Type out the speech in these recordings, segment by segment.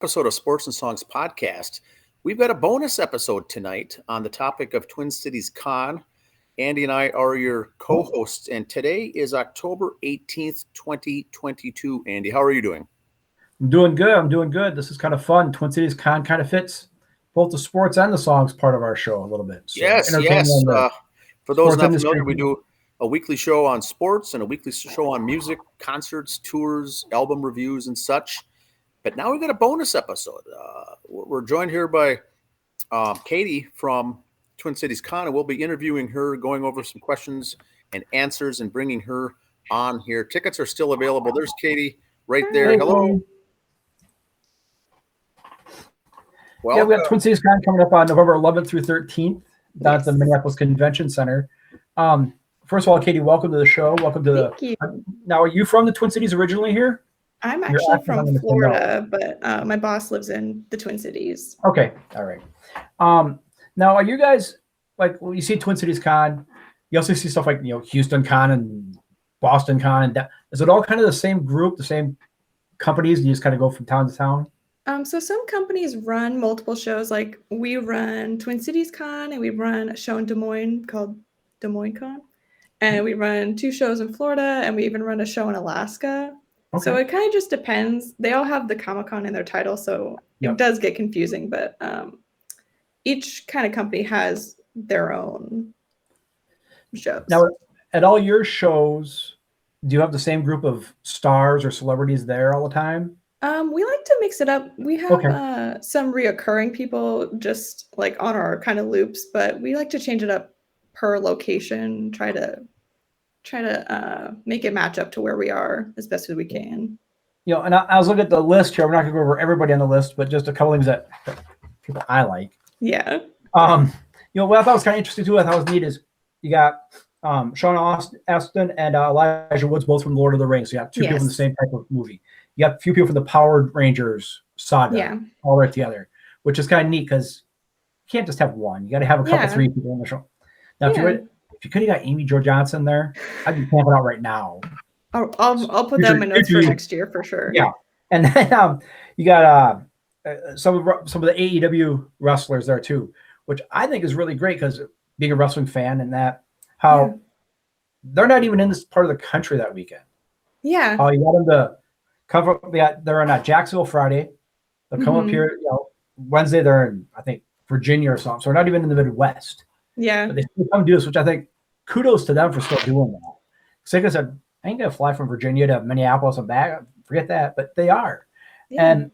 Episode of Sports and Songs podcast. We've got a bonus episode tonight on the topic of Twin Cities Con. Andy and I are your co-hosts, and today is October 18th, 2022. Andy, how are you doing? I'm doing good. This is kind of fun. Twin Cities Con kind of fits both the sports and the songs part of our show a little bit. So yes. For those not familiar, we do a weekly show on sports and a weekly show on music, concerts, tours, album reviews, and such. But now we've got a bonus episode. We're joined here by Katie from Twin Cities Con, and we'll be interviewing her, going over some questions and answers, and bringing her on here. Tickets are still available. There's Katie right there. Hello. Well, yeah, we have Twin Cities Con coming up on November 11th through 13th down at the Minneapolis Convention Center. First of all, Katie, welcome to the show. Welcome to Thank you. Now, are you from the Twin Cities originally here? I'm actually from Florida, but my boss lives in the Twin Cities. Okay. All right. Now, are you guys, like, when you see Twin Cities Con, you also see stuff like, Houston Con and Boston Con. And is it all kind of the same group, the same companies, and you just kind of go from town to town? So some companies run multiple shows. Like, we run Twin Cities Con, and we run a show in Des Moines called Des Moines Con. And we run 2 shows in Florida, and we even run a show in Alaska. Okay. So it kind of just depends. They all have the Comic-Con in their title, so It does get confusing. But each kind of company has their own shows. Now, at all your shows, do you have the same group of stars or celebrities there all the time? We like to mix it up. We have some reoccurring people just like on our kind of loops, but we like to change it up per location, try to make it match up to where we are as best as we can. And I was looking at the list here. We're not going to go over everybody on the list, but just a couple things that people I like. Yeah. What I thought was kind of interesting too, I thought was neat is you got Sean Astin and Elijah Woods, both from Lord of the Rings. So you got 2 people in the same type of movie. You got a few people from the Power Rangers saga, all right together, which is kind of neat because you can't just have one. You got to have a couple, 3 people in the show. Now, if you could have got Amy Jo Johnson there, I'd be camping out right now. I'll put that in my notes for next year for sure. Yeah, and then you got some of the AEW wrestlers there too, which I think is really great because being a wrestling fan and that how they're not even in this part of the country that weekend. Yeah. Oh, you got them to cover. They're in Jacksonville Friday. They'll come up here. Wednesday they're in I think Virginia or something. So we're not even in the Midwest. Yeah. But they still come do this, which I think kudos to them for still doing that. Because like I said, I ain't gonna fly from Virginia to Minneapolis and back. Forget that, but they are. Yeah. And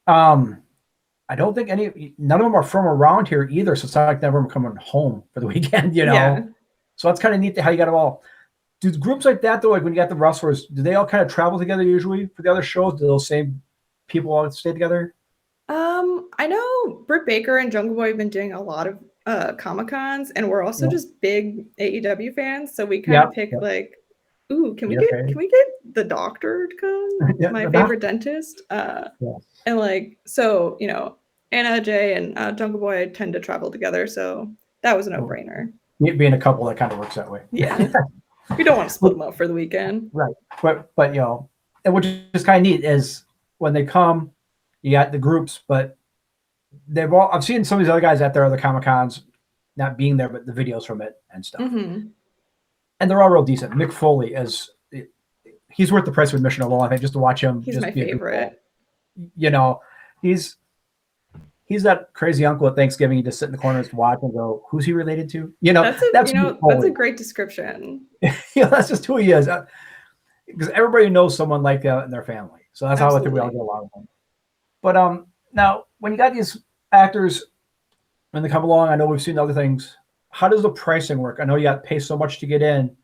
I don't think none of them are from around here either. So it's not like none of them are coming home for the weekend, Yeah. So that's kind of neat how you got them all. Do groups like that though, like when you got the wrestlers, do they all kind of travel together usually for the other shows? Do those same people all stay together? I know Britt Baker and Jungle Boy have been doing a lot of Comic-Cons, and we're also just big AEW fans, so we kind of pick like, ooh, can we get the doctor to come? My favorite dentist. And like, so Anna Jay and Jungle Boy tend to travel together, so that was a no-brainer. Being a couple, that kind of works that way. Yeah, we don't want to split them up for the weekend, right? But and which is kind of neat is when they come, you got the groups, but I've seen some of these other guys at their other Comic-Cons not being there, but the videos from it and stuff. Mm-hmm. And they're all real decent. Mick Foley he's worth the price of admission alone, I think, just to watch him. He's my favorite. He's that crazy uncle at Thanksgiving. You just sit in the corner and watch and go, who's he related to? That's a great description. That's just who he is. Because everybody knows someone like that in their family. So that's how I think we all get along with them. But now, when you got these actors, when they come along, I know we've seen other things. How does the pricing work? I know you got to pay so much to get in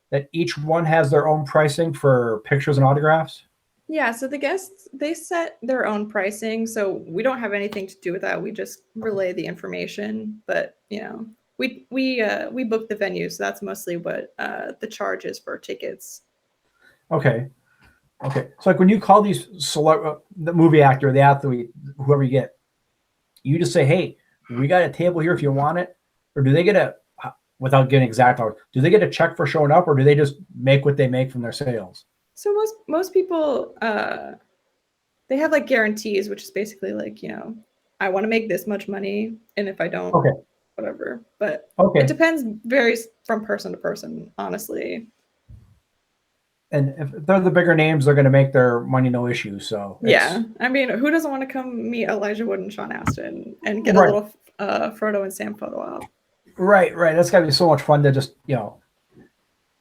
that each one has their own pricing for pictures and autographs. Yeah, so the guests, they set their own pricing. So we don't have anything to do with that. We just relay the information. But, we book the venue. So that's mostly what the charge is for tickets. Okay. So like when you call these the movie actor, the athlete, whoever you get, you just say, hey, we got a table here if you want it. Or do they get without getting exact, do they get a check for showing up, or do they just make what they make from their sales? So most people they have like guarantees, which is basically like, I want to make this much money, and if I don't, whatever. But it depends, varies from person to person, honestly. And if they're the bigger names, they're going to make their money no issue. So yeah, I mean, who doesn't want to come meet Elijah Wood and Sean Astin and get a little Frodo and Sam photo op? Right. That's got to be so much fun to just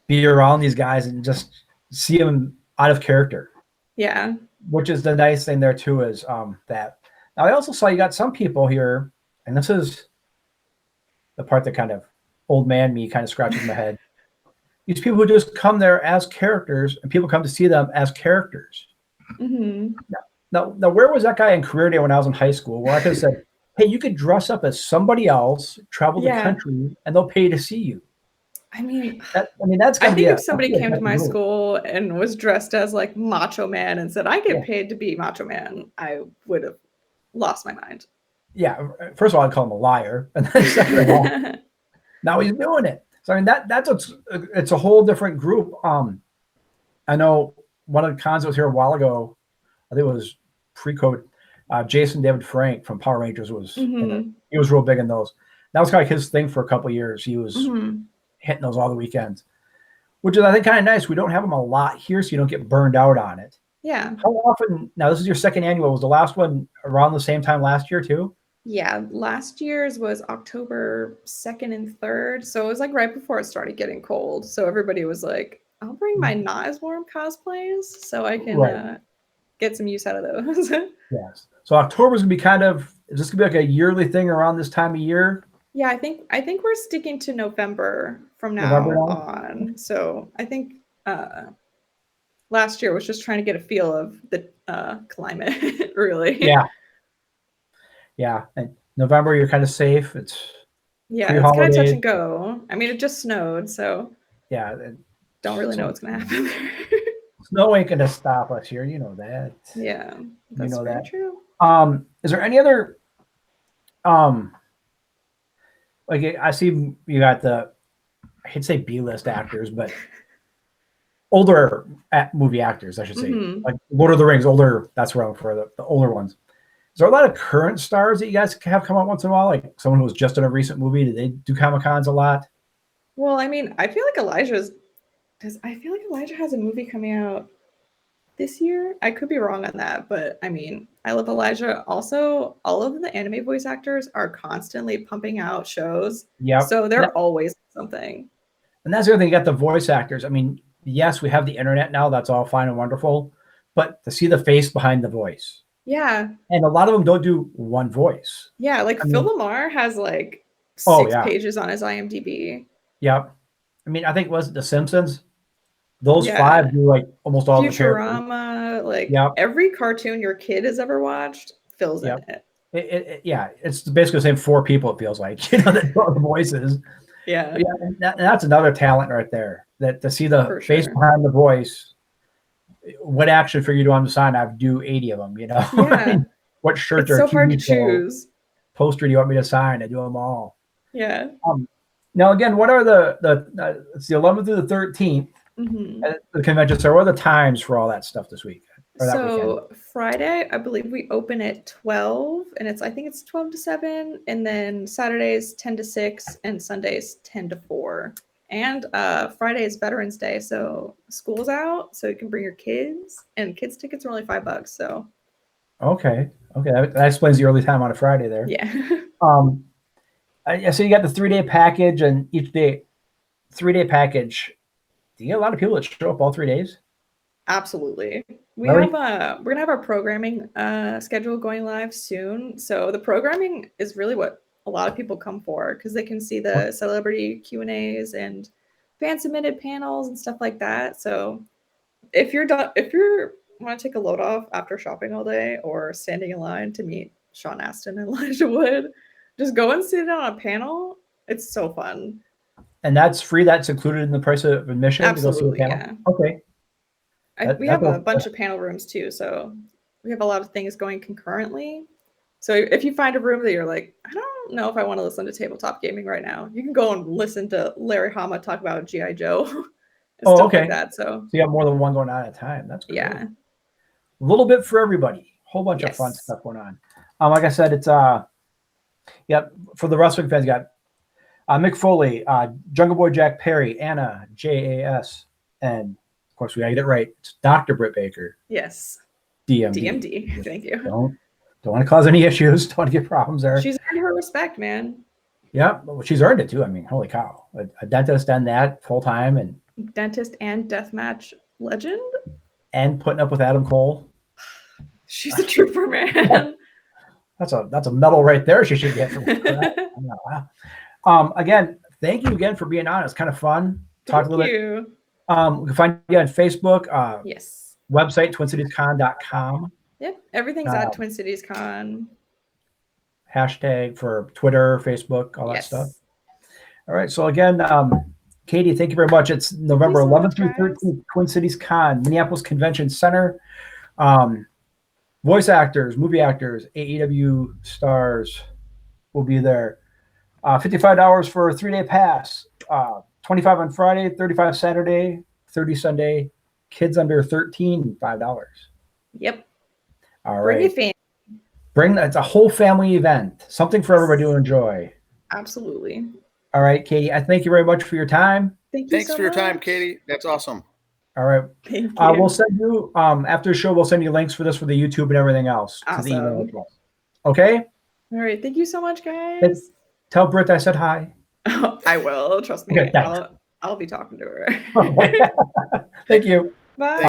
be around these guys and just see them out of character. Yeah. Which is the nice thing there too, is that. Now I also saw you got some people here, and this is the part that kind of old man me kind of scratches my head. These people who just come there as characters, and people come to see them as characters. Mm-hmm. Now, where was that guy in career day when I was in high school, where I could have said, hey, you could dress up as somebody else, travel the country, and they'll pay you to see you. I mean, that's. I think if somebody came to my school and was dressed as like Macho Man and said, I get paid to be Macho Man, I would have lost my mind. Yeah. First of all, I'd call him a liar. And then second of all, now he's doing it. So, I mean, it's a whole different group. I know one of the cons that was here a while ago, I think it was pre-COVID, Jason David Frank from Power Rangers was, he was real big in those. That was kind of his thing for a couple of years. He was hitting those all the weekends, which is, I think, kind of nice. We don't have them a lot here, so you don't get burned out on it. Yeah. How often, now this is your second annual, was the last one around the same time last year too? Yeah, last year's was October 2nd and 3rd. So it was like right before it started getting cold. So everybody was like, I'll bring my not as warm cosplays so I can get some use out of those. Yes. So October's gonna be is this gonna be like a yearly thing around this time of year? Yeah, I think we're sticking to November from now on. So I think last year was just trying to get a feel of the climate, really. Yeah, and November you're kind of safe. It's kind of touch and go. I mean, it just snowed, so don't really know what's gonna happen there. Snow ain't gonna stop us here. You know that. Yeah, that's very true. Is there any other like I see you got I hate to say B-list actors, but older movie actors, I should say, like Lord of the Rings, older. That's where I'm for the older ones. Is there a lot of current stars that you guys have come out once in a while? Like someone who was just in a recent movie? Do they do Comic-Cons a lot? Well, I mean, I feel like Elijah has a movie coming out this year. I could be wrong on that, but I mean, I love Elijah. Also, all of the anime voice actors are constantly pumping out shows. Yeah. So they're always something. And that's the other thing. You got the voice actors. I mean, yes, we have the internet now. That's all fine and wonderful. But to see the face behind the voice. Yeah. And a lot of them don't do one voice. Yeah. Like Phil LaMarr has like 6 pages on his IMDb. Yep. I mean, I think it was The Simpsons. Those 5 do like almost all Futurama, like every cartoon your kid has ever watched, Phil's in it. It's basically the same 4 people, it feels like, that do all the voices. Yeah. And that's another talent right there. That to see the face behind the voice. What action figure do I want to sign? I do 80 of them, Yeah. I mean, what shirt it's so hard to choose. Poster do you want me to sign? I do them all. Yeah. Now again, what are it's the 11th through the 13th at the convention. So what are the times for all that stuff this week? So Friday, I believe we open at 12, and I think it's 12 to 7, and then Saturdays 10 to 6, and Sundays 10 to 4. And Friday is Veterans Day, so school's out, so you can bring your kids, and kids tickets are only $5. So okay, that explains the early time on a Friday there. Yeah. So you got the 3-day package, and each day 3-day package. Do you get a lot of people that show up all 3 days? Absolutely. We're gonna have our programming schedule going live soon. So the programming is really what a lot of people come for, because they can see the celebrity Q&As and fan submitted panels and stuff like that. So if you want to take a load off after shopping all day or standing in line to meet Sean Astin and Elijah Wood, just go and sit on a panel. It's so fun. And that's free. That's included in the price of admission. Absolutely, to go see a panel? Yeah. Okay. We have a bunch of panel rooms too, so we have a lot of things going concurrently. So if you find a room that you're like, I don't know if I want to listen to tabletop gaming right now, you can go and listen to Larry Hama talk about G.I. Joe and stuff like that. So you have more than one going on at a time. That's cool. Yeah. A little bit for everybody. Whole bunch of fun Yes. stuff going on. Like I said, it's yep, for the wrestling fans, you got Mick Foley, Jungle Boy Jack Perry, Anna JAS, and of course we gotta get it right. It's Dr. Britt Baker, Yes. DMD. DMD. Thank you. Don't want to cause any issues. Don't want to get problems there. She's earned her respect, man. Yeah, well, she's earned it too. I mean, holy cow, a dentist and that full time, and Dentist and deathmatch legend. putting up with Adam Cole. She's a trooper, man. That's a medal right there. She should get. Wow. Again, thank you again for being on. It's kind of fun. Talk a little bit. you. We can find you on Facebook. Yes. Website twincitiescon.com. Yep. Everything's at Twin Cities Con. Hashtag for Twitter, Facebook, all that Yes. stuff. All right. So again, Katie, thank you very much. It's November Thank you so 11th through much, 13th, Twin Cities Con, Minneapolis Convention Center. Voice actors, movie actors, AEW stars will be there. $55 for a 3-day pass. 25 on Friday, 35 Saturday, 30 Sunday. Kids under 13, $5. Yep. All Bring right. your fan. It's a whole family event. Something for everybody to enjoy. Absolutely. All right, Katie. I thank you very much for your time. Thank you Thanks so for your time, much. Katie. That's awesome. All right. Thank you. We'll send you after the show. We'll send you links for this for the YouTube and everything else to the email Awesome. address. Okay. All right. Thank you so much, guys. Thanks. Tell Britt I said hi. I will. Trust me. Okay, thanks. I'll be talking to her. Thank you. Bye.